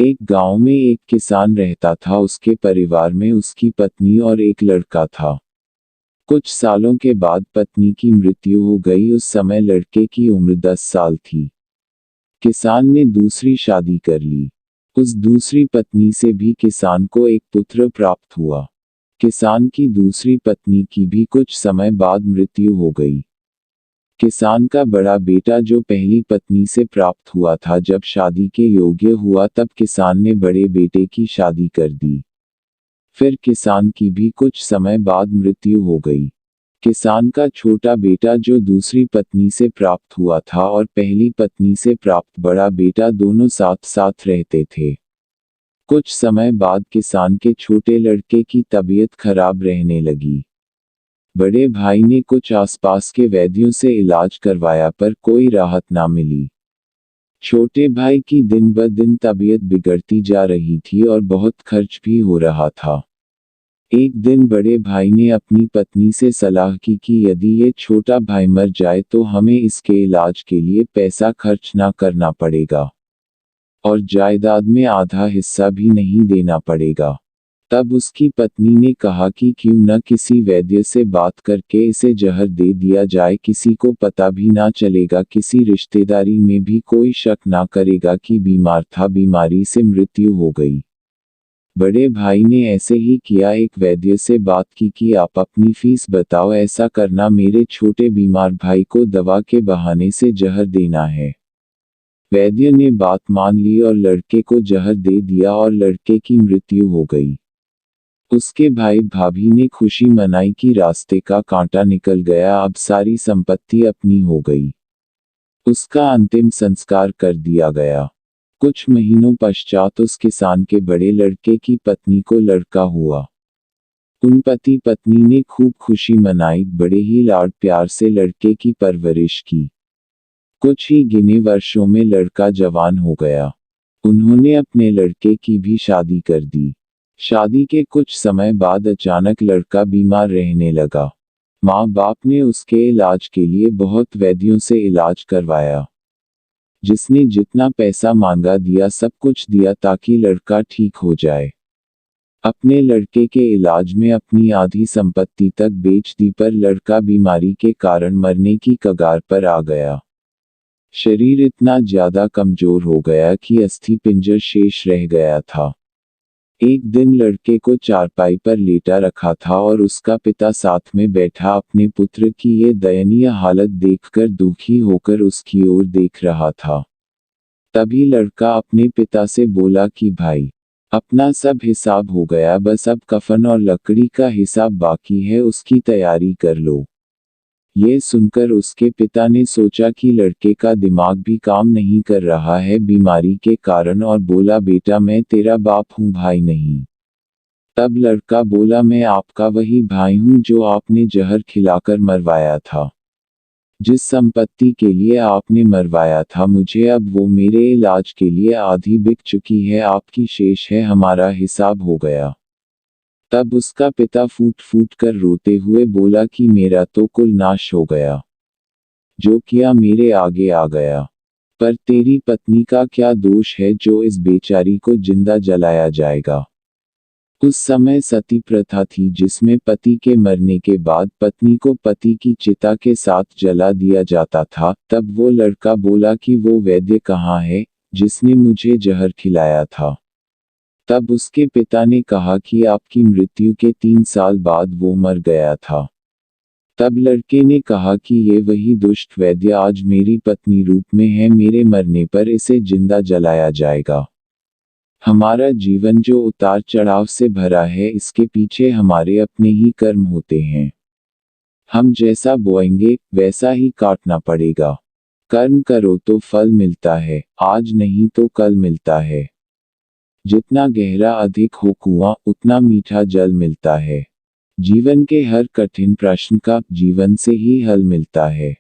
एक गांव में एक किसान रहता था। उसके परिवार में उसकी पत्नी और एक लड़का था। कुछ सालों के बाद पत्नी की मृत्यु हो गई। उस समय लड़के की उम्र 10 साल थी। किसान ने दूसरी शादी कर ली। उस दूसरी पत्नी से भी किसान को एक पुत्र प्राप्त हुआ। किसान की दूसरी पत्नी की भी कुछ समय बाद मृत्यु हो गई। किसान का बड़ा बेटा जो पहली पत्नी से प्राप्त हुआ था, जब शादी के योग्य हुआ तब किसान ने बड़े बेटे की शादी कर दी। फिर किसान की भी कुछ समय बाद मृत्यु हो गई। किसान का छोटा बेटा जो दूसरी पत्नी से प्राप्त हुआ था और पहली पत्नी से प्राप्त बड़ा बेटा दोनों साथ साथ रहते थे। कुछ समय बाद किसान के छोटे लड़के की तबीयत खराब रहने लगी। बड़े भाई ने कुछ आसपास के वैद्यों से इलाज करवाया पर कोई राहत ना मिली। छोटे भाई की दिन ब दिन तबीयत बिगड़ती जा रही थी और बहुत खर्च भी हो रहा था। एक दिन बड़े भाई ने अपनी पत्नी से सलाह की कि यदि ये छोटा भाई मर जाए तो हमें इसके इलाज के लिए पैसा खर्च ना करना पड़ेगा और जायदाद में आधा हिस्सा भी नहीं देना पड़ेगा। तब उसकी पत्नी ने कहा कि क्यों न किसी वैद्य से बात करके इसे जहर दे दिया जाए, किसी को पता भी ना चलेगा, किसी रिश्तेदारी में भी कोई शक ना करेगा कि बीमार था, बीमारी से मृत्यु हो गई। बड़े भाई ने ऐसे ही किया। एक वैद्य से बात की कि आप अपनी फीस बताओ, ऐसा करना, मेरे छोटे बीमार भाई को दवा के बहाने से जहर देना है। वैद्य ने बात मान ली और लड़के को जहर दे दिया और लड़के की मृत्यु हो गई। उसके भाई भाभी ने खुशी मनाई कि रास्ते का कांटा निकल गया, अब सारी संपत्ति अपनी हो गई। उसका अंतिम संस्कार कर दिया गया। कुछ महीनों पश्चात उस किसान के बड़े लड़के की पत्नी को लड़का हुआ। उन पति पत्नी ने खूब खुशी मनाई, बड़े ही लाड प्यार से लड़के की परवरिश की। कुछ ही गिने वर्षों में लड़का जवान हो गया। उन्होंने अपने लड़के की भी शादी कर दी। शादी के कुछ समय बाद अचानक लड़का बीमार रहने लगा। माँ बाप ने उसके इलाज के लिए बहुत वैद्यों से इलाज करवाया। जिसने जितना पैसा मांगा दिया, सब कुछ दिया ताकि लड़का ठीक हो जाए। अपने लड़के के इलाज में अपनी आधी संपत्ति तक बेच दी, पर लड़का बीमारी के कारण मरने की कगार पर आ गया। शरीर इतना ज्यादा कमजोर हो गया कि अस्थि पिंजर शेष रह गया था। एक दिन लड़के को चारपाई पर लेटा रखा था और उसका पिता साथ में बैठा अपने पुत्र की ये दयनीय हालत देखकर दुखी होकर उसकी ओर देख रहा था। तभी लड़का अपने पिता से बोला कि भाई, अपना सब हिसाब हो गया, बस अब कफन और लकड़ी का हिसाब बाकी है, उसकी तैयारी कर लो। ये सुनकर उसके पिता ने सोचा कि लड़के का दिमाग भी काम नहीं कर रहा है बीमारी के कारण, और बोला, बेटा मैं तेरा बाप हूँ, भाई नहीं। तब लड़का बोला, मैं आपका वही भाई हूँ जो आपने जहर खिलाकर मरवाया था। जिस संपत्ति के लिए आपने मरवाया था मुझे, अब वो मेरे इलाज के लिए आधी बिक चुकी है, आपकी शेष है, हमारा हिसाब हो गया। तब उसका पिता फूट फूट कर रोते हुए बोला कि मेरा तो कुल नाश हो गया, जो किया मेरे आगे आ गया। पर तेरी पत्नी का क्या दोष है जो इस बेचारी को जिंदा जलाया जाएगा। उस समय सती प्रथा थी जिसमें पति के मरने के बाद पत्नी को पति की चिता के साथ जला दिया जाता था। तब वो लड़का बोला कि वो वैद्य कहाँ है जिसने मुझे जहर खिलाया था। तब उसके पिता ने कहा कि आपकी मृत्यु के 3 साल बाद वो मर गया था। तब लड़के ने कहा कि ये वही दुष्ट वैद्य आज मेरी पत्नी रूप में है, मेरे मरने पर इसे जिंदा जलाया जाएगा। हमारा जीवन जो उतार चढ़ाव से भरा है, इसके पीछे हमारे अपने ही कर्म होते हैं। हम जैसा बोएंगे वैसा ही काटना पड़ेगा। कर्म करो तो फल मिलता है, आज नहीं तो कल मिलता है। जितना गहरा अधिक हो कुआं, उतना मीठा जल मिलता है। जीवन के हर कठिन प्रश्न का जीवन से ही हल मिलता है।